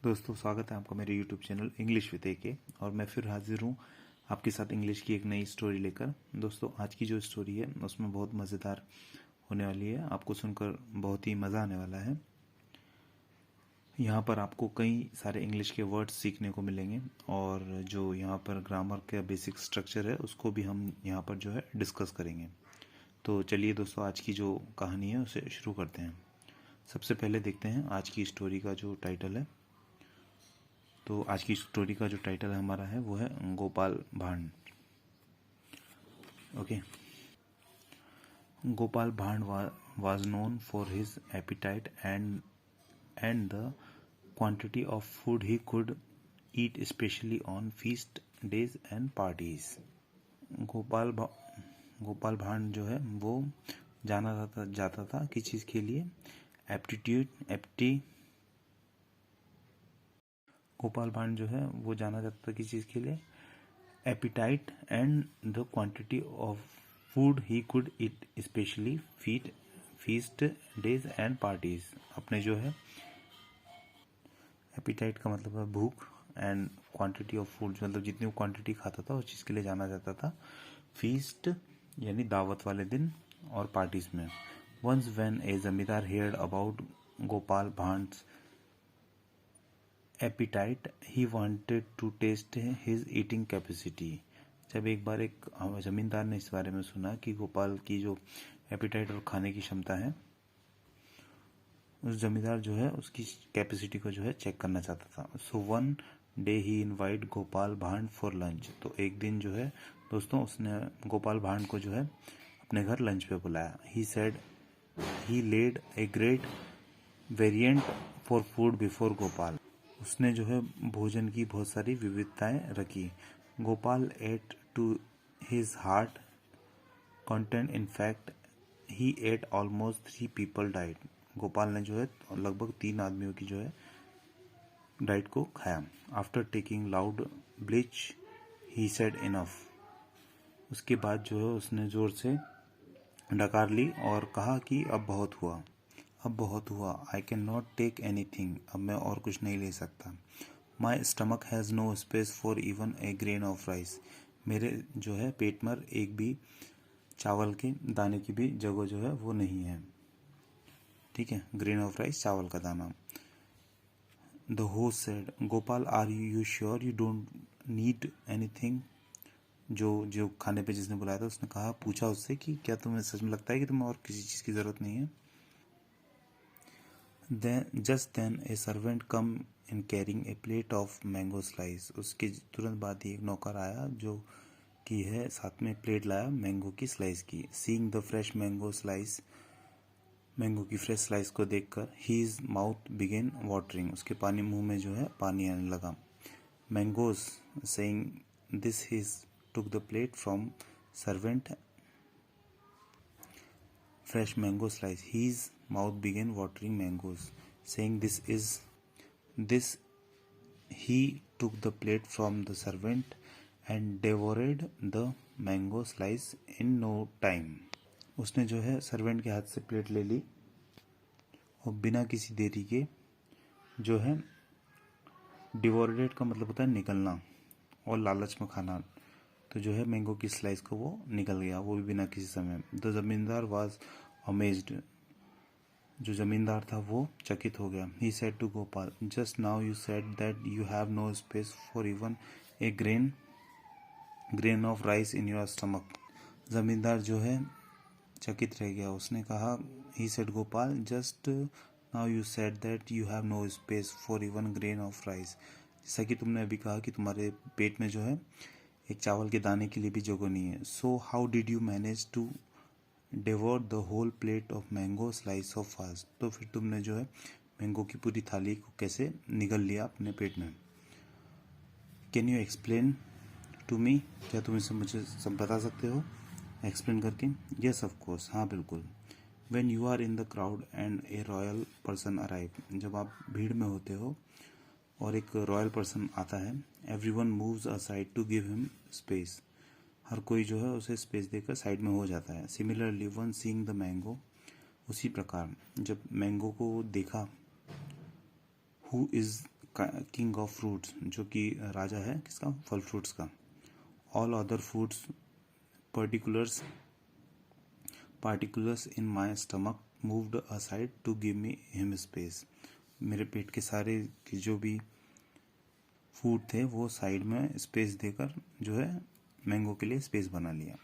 दोस्तों, स्वागत है आपका मेरे यूट्यूब चैनल इंग्लिश विद के। और मैं फिर हाजिर हूँ आपके साथ इंग्लिश की एक नई स्टोरी लेकर। दोस्तों, आज की जो स्टोरी है उसमें बहुत मज़ेदार होने वाली है। आपको सुनकर बहुत ही मज़ा आने वाला है। यहाँ पर आपको कई सारे इंग्लिश के वर्ड्स सीखने को मिलेंगे और जो यहाँ पर ग्रामर का बेसिक स्ट्रक्चर है उसको भी हम यहाँ पर जो है डिस्कस करेंगे। तो चलिए दोस्तों, आज की जो कहानी है उसे शुरू करते हैं। सबसे पहले देखते हैं आज की स्टोरी का जो टाइटल है। तो आज की स्टोरी का जो टाइटल हमारा है वो है गोपाल भांड। ओके। गोपाल भांड was known for his appetite and the quantity of food he could eat, especially on feast days and parties. Gopal भांड जो है वो जाना जाता था किस चीज़ के लिए? गोपाल भांड जो है वो जाना जाता था किस चीज़ के लिए? Appetite and the quantity of food he could eat, specially feast days and parties. अपने जो है एपिटाइट का मतलब है भूख, एंड क्वांटिटी ऑफ फूड मतलब जितनी वो क्वांटिटी खाता था उस चीज़ के लिए जाना जाता था। फीस्ट यानी दावत वाले दिन, और पार्टीज में। Once when a zamindar heard about Gopal Bhand's appetite he wanted to taste his eating capacity. जब एक बार एक जमींदार ने इस बारे में सुना कि गोपाल की जो एपिटाइट और खाने की क्षमता है, उस जमींदार जो है उसकी कैपेसिटी को जो है चेक करना चाहता था। सो वन डे ही इनवाइट गोपाल भांड फॉर लंच। तो एक दिन जो है दोस्तों उसने गोपाल भांड को जो है अपने घर लंच पे बुलाया। He said he laid a great variant for food before Gopal. उसने जो है भोजन की बहुत सारी विविधताएं रखी। Gopal ate to his heart content, in fact he ate almost 3 people diet. Gopal ने जो है लगभग 3 आदमियों की जो है डाइट को खाया। After taking loud bleach he said enough. उसके बाद जो है उसने जोर से डकार ली और कहा कि अब बहुत हुआ, अब बहुत हुआ। I can not take anything. अब मैं और कुछ नहीं ले सकता। My stomach has no space for even a grain of rice. मेरे जो है पेट में एक भी चावल के दाने की भी जगह जो है वो नहीं है। ठीक है, ग्रेन ऑफ राइस चावल का दाना। The host said Gopal are you sure you don't need anything. जो खाने पे जिसने बुलाया था उसने कहा, पूछा उससे कि क्या तुम्हें सच में लगता है कि तुम्हें और किसी चीज़ की ज़रूरत नहीं है? Just then a servant come in carrying a plate of mango slice. उसके तुरंत बाद ही एक नौकर आया जो कि है साथ में प्लेट लाया मैंगो की स्लाइस की। Seeing the fresh mango slice, mango की फ्रेश स्लाइस को देखकर his mouth began watering. उसके मुंह में जो है पानी आने लगा। Mangoes saying this, his took the plate from servant. Fresh mango slice. His mouth began watering. Mangoes saying this. He took the plate from the servant and devoured the mango slice in no time. उसने जो है servant के हाथ से plate ले ली और बिना किसी देरी के जो है, डिवोरेड का मतलब होता है निकलना और लालच में खाना, तो जो है मैंगो की स्लाइस को वो निकल गया, वो भी बिना किसी समय। द जमींदार वाज अमेज्ड। जो जमींदार था वो चकित हो गया। He said to Gopal, just now you said that you have no space for even a grain of rice in your stomach. जमींदार जो है चकित रह गया। उसने कहा, he said Gopal, just now you said that you have no space for even grain of rice. जैसा कि तुमने अभी कहा कि तुम्हारे पेट में जो है एक चावल के दाने के लिए भी जगह नहीं है। So how did you manage to devour the whole plate of mango slice of fast. तो फिर तुमने जो है मैंगो की पूरी थाली को कैसे निगल लिया अपने पेट में? Can you explain to me. क्या तुम इसे मुझे सब बता सकते हो एक्सप्लेन करके? यस ऑफ कोर्स, हाँ बिल्कुल। When you are in the crowd and a royal person arrive. जब आप भीड़ में होते हो और एक रॉयल पर्सन आता है, everyone moves aside to give him space. हर कोई जो है उसे स्पेस देकर साइड में हो जाता है। Similarly when seeing the mango, उसी प्रकार जब मैंगो को देखा, who is king of fruits, जो कि राजा है किसका, फल फ्रूट्स का। All other foods particulars in my stomach moved aside to give me him space. मेरे पेट के सारे के जो भी फूड थे वो साइड में स्पेस देकर जो है मैंगो के लिए स्पेस बना लिया।